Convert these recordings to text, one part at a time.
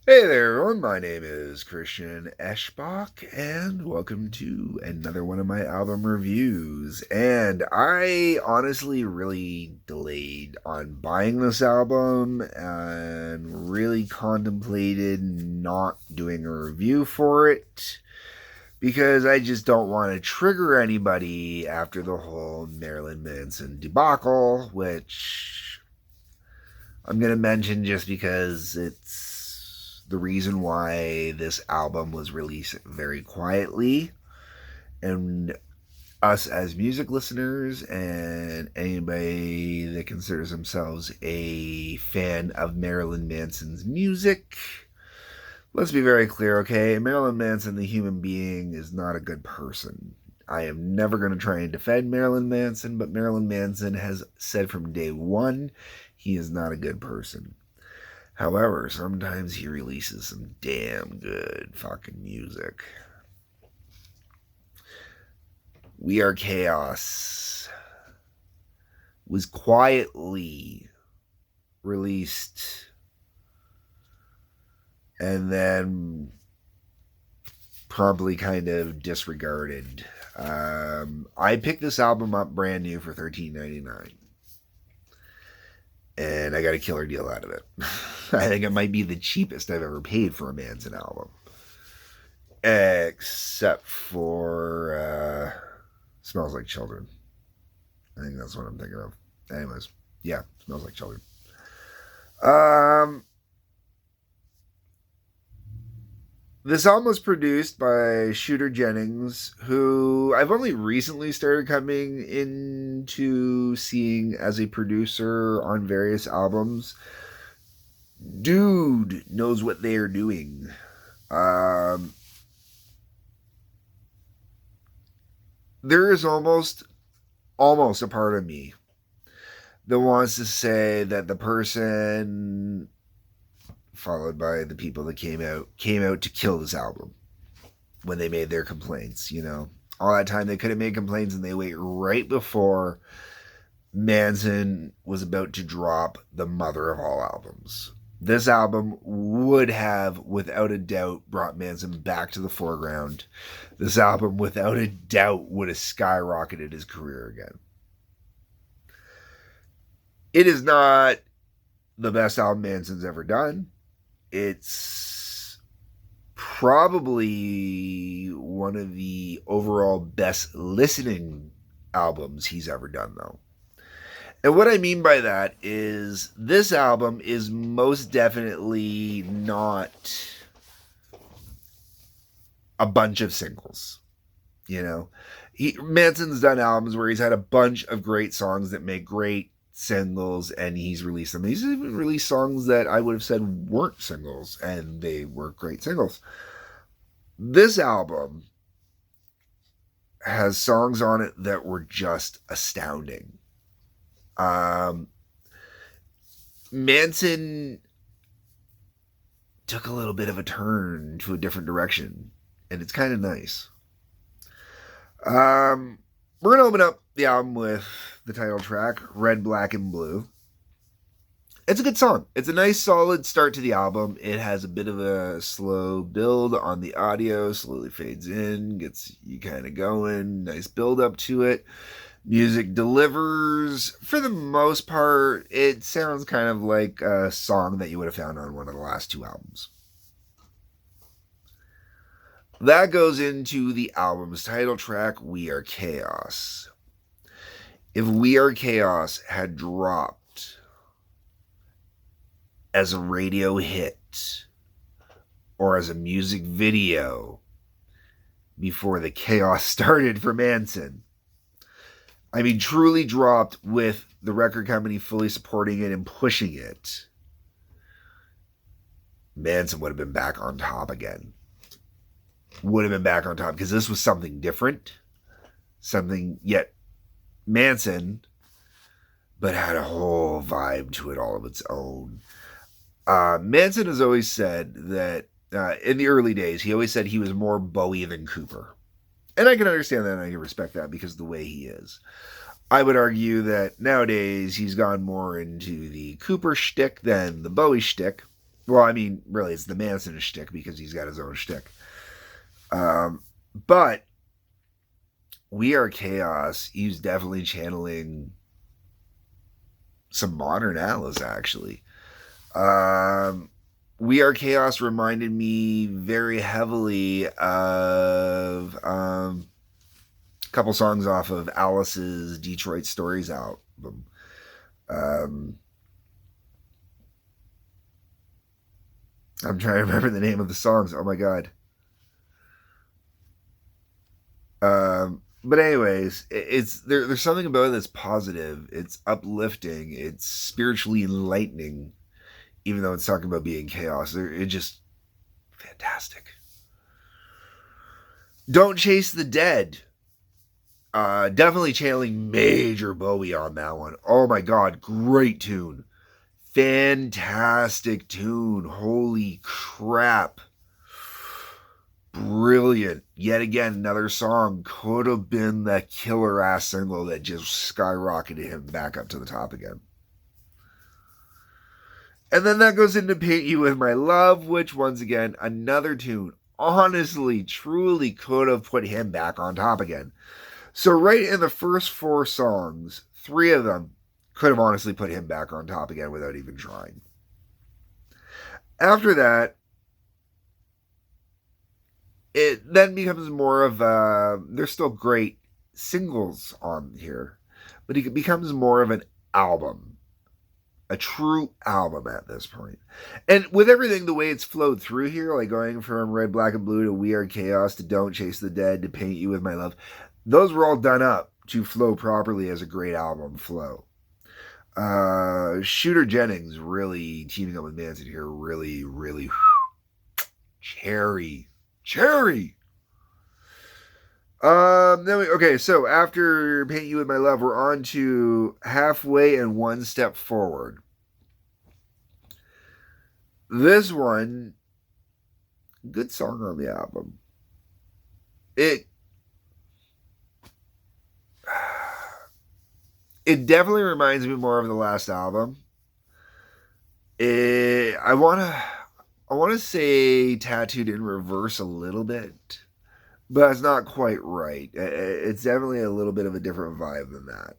Hey there, everyone. My name is Christian Eschbach, and welcome to another one of my album reviews. And I honestly really delayed on buying this album and really contemplated not doing a review for it because I just don't want to trigger anybody after the whole Marilyn Manson debacle, which I'm going to mention just because it's the reason why this album was released very quietly. And us as music listeners and anybody that considers themselves a fan of Marilyn Manson's music, let's be very clear, okay? Marilyn Manson, the human being, is not a good person. I am never going to try and defend Marilyn Manson, but Marilyn Manson has said from day one he is not a good person. However, sometimes he releases some damn good fucking music. We Are Chaos was quietly released and then promptly kind of disregarded. I picked this album up brand new for $13.99. And I got a killer deal out of it. I think it might be the cheapest I've ever paid for a Manson album. Except for Smells Like Children. I think that's what I'm thinking of. Anyways, yeah, Smells Like Children. This album was produced by Shooter Jennings, who I've only recently started coming into seeing as a producer on various albums. Dude knows what they are doing. There is almost a part of me that wants to say that the person followed by the people that came out to kill this album when they made their complaints, you know. All that time they could have made complaints and they wait right before Manson was about to drop the mother of all albums. This album would have, without a doubt, brought Manson back to the foreground. This album, without a doubt, would have skyrocketed his career again. It is not the best album Manson's ever done. It's probably one of the overall best listening albums he's ever done, though. And what I mean by that is this album is most definitely not a bunch of singles. You know, Manson's done albums where he's had a bunch of great songs that make great singles and he's released them. He's even released songs that I would have said weren't singles and they were great singles. This album has songs on it that were just astounding. Manson took a little bit of a turn to a different direction and it's kind of nice. We're going to open up the album with the title track, Red, Black, and Blue. It's a good song. It's a nice, solid start to the album. It has a bit of a slow build on the audio, slowly fades in, gets you kind of going, nice build up to it. Music delivers. For the most part, it sounds kind of like a song that you would have found on one of the last two albums. That goes into the album's title track, We Are Chaos. If We Are Chaos had dropped as a radio hit or as a music video before the chaos started for Manson, I mean, truly dropped with the record company fully supporting it and pushing it, Manson would have been back on top again. Would have been back on top because this was something different, something yet Manson, but had a whole vibe to it all of its own. Manson has always said that in the early days, he always said he was more Bowie than Cooper. And I can understand that and I can respect that because of the way he is. I would argue that nowadays he's gone more into the Cooper shtick than the Bowie shtick. Well, I mean, really, it's the Manson shtick because he's got his own shtick. But We Are Chaos, he's definitely channeling some modern Alice, actually. We Are Chaos reminded me very heavily of a couple songs off of Alice's Detroit Stories album. I'm trying to remember the name of the songs. Oh my god. But anyways, there's something about it that's positive. It's uplifting. It's spiritually enlightening, even though it's talking about being chaos. It's just fantastic. Don't Chase the Dead. Definitely channeling Major Bowie on that one. Oh my god, great tune. Fantastic tune. Holy crap. Brilliant. Yet again, another song could have been that killer ass single that just skyrocketed him back up to the top again. And then that goes into Paint You With My Love, which once again, another tune. Honestly, truly could have put him back on top again. So right in the first 4 songs, 3 of them could have honestly put him back on top again without even trying. After that, it then becomes more of there's still great singles on here, but it becomes more of an album, a true album at this point. And with everything, the way it's flowed through here, like going from Red, Black, and Blue to We Are Chaos to Don't Chase the Dead to Paint You With My Love, those were all done up to flow properly as a great album flow. Shooter Jennings really teaming up with Manson here, really, really cherry. So after Paint You With My Love, we're on to Halfway and One Step Forward. This one, good song on the album. It definitely reminds me more of the last album. I want to say Tattooed in Reverse a little bit, but it's not quite right. It's definitely a little bit of a different vibe than that.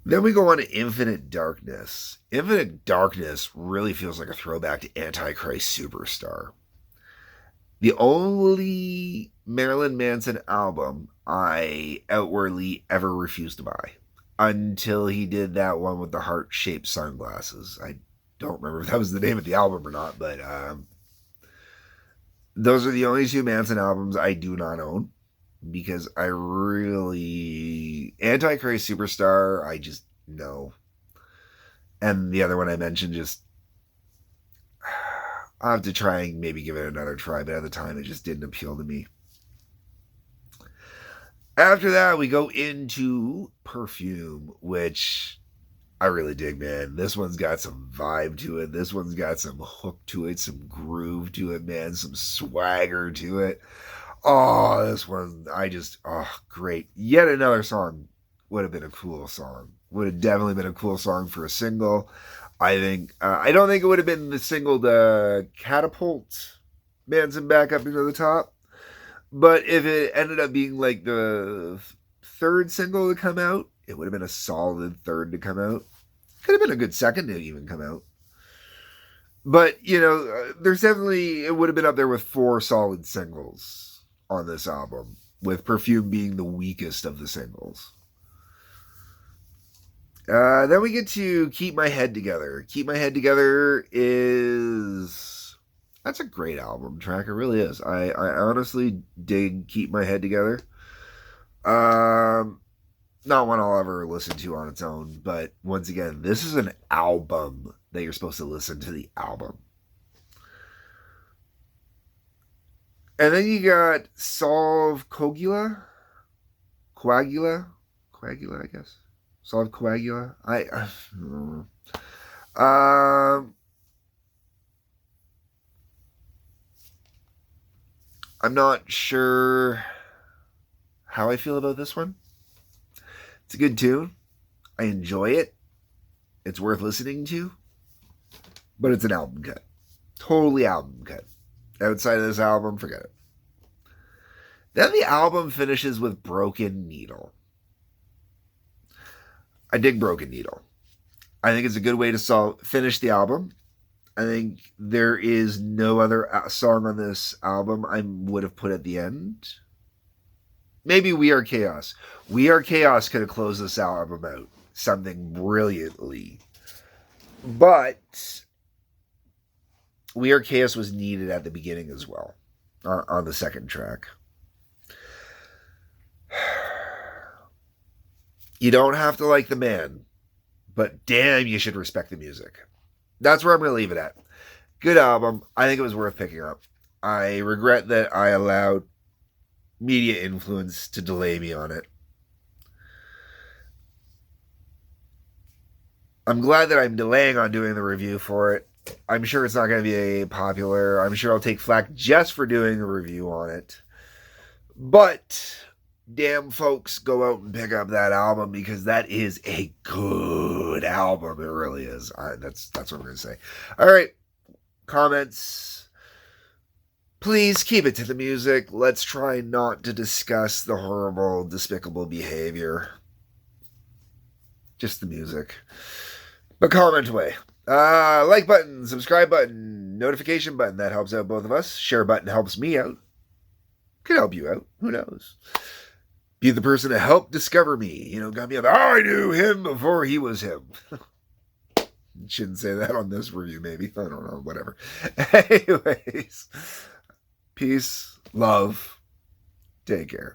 Then we go on to Infinite Darkness. Infinite Darkness really feels like a throwback to Antichrist Superstar. The only Marilyn Manson album I outwardly ever refused to buy until he did that one with the heart-shaped sunglasses. I don't remember if that was the name of the album or not, but those are the only 2 Manson albums I do not own because I really... Antichrist Superstar, I just... no. And the other one I mentioned just... I'll have to try and maybe give it another try, but at the time it just didn't appeal to me. After that, we go into Perfume, which I really dig, man. This one's got some vibe to it. This one's got some hook to it, some groove to it, man, some swagger to it. Oh, this one, great. Yet another song would have been a cool song. Would have definitely been a cool song for a single. I don't think it would have been the single to catapult Manson back up into the top. But if it ended up being like the 3rd single to come out, it would have been a solid 3rd to come out. Could have been a good 2nd to even come out. But, there's definitely, it would have been up there with 4 solid singles on this album, with Perfume being the weakest of the singles. Then we get to Keep My Head Together. Keep My Head Together that's a great album track. It really is. I honestly dig Keep My Head Together. Not one I'll ever listen to on its own, but once again, this is an album that you're supposed to listen to the album. And then you got Solve Coagula, I guess. Solve Coagula. I'm not sure how I feel about this one. It's a good tune. I enjoy it. It's worth listening to. but it's an album cut. Totally album cut. Outside of this album, forget it. Then the album finishes with Broken Needle. I dig Broken Needle. I think it's a good way to finish the album. I think there is no other song on this album I would have put at the end. Maybe We Are Chaos. We Are Chaos could have closed this album out something brilliantly. But We Are Chaos was needed at the beginning as well, on the second track. You don't have to like the man, but damn, you should respect the music. That's where I'm going to leave it at. Good album. I think it was worth picking up. I regret that I allowed media influence to delay me on it. I'm glad that I'm delaying on doing the review for it. I'm sure it's not going to be popular. I'm sure I'll take flack just for doing a review on it. But damn, folks, go out and pick up that album, because that is a good album. It really is. That's what I'm going to say. All right. Comments. Please keep it to the music. Let's try not to discuss the horrible, despicable behavior. Just the music. But comment away. Like button, subscribe button, notification button. That helps out both of us. Share button helps me out. Could help you out. Who knows? Be the person to help discover me. Got me up. I knew him before he was him. Shouldn't say that on this review, maybe. I don't know. Whatever. Anyways. Peace. Love. Take care.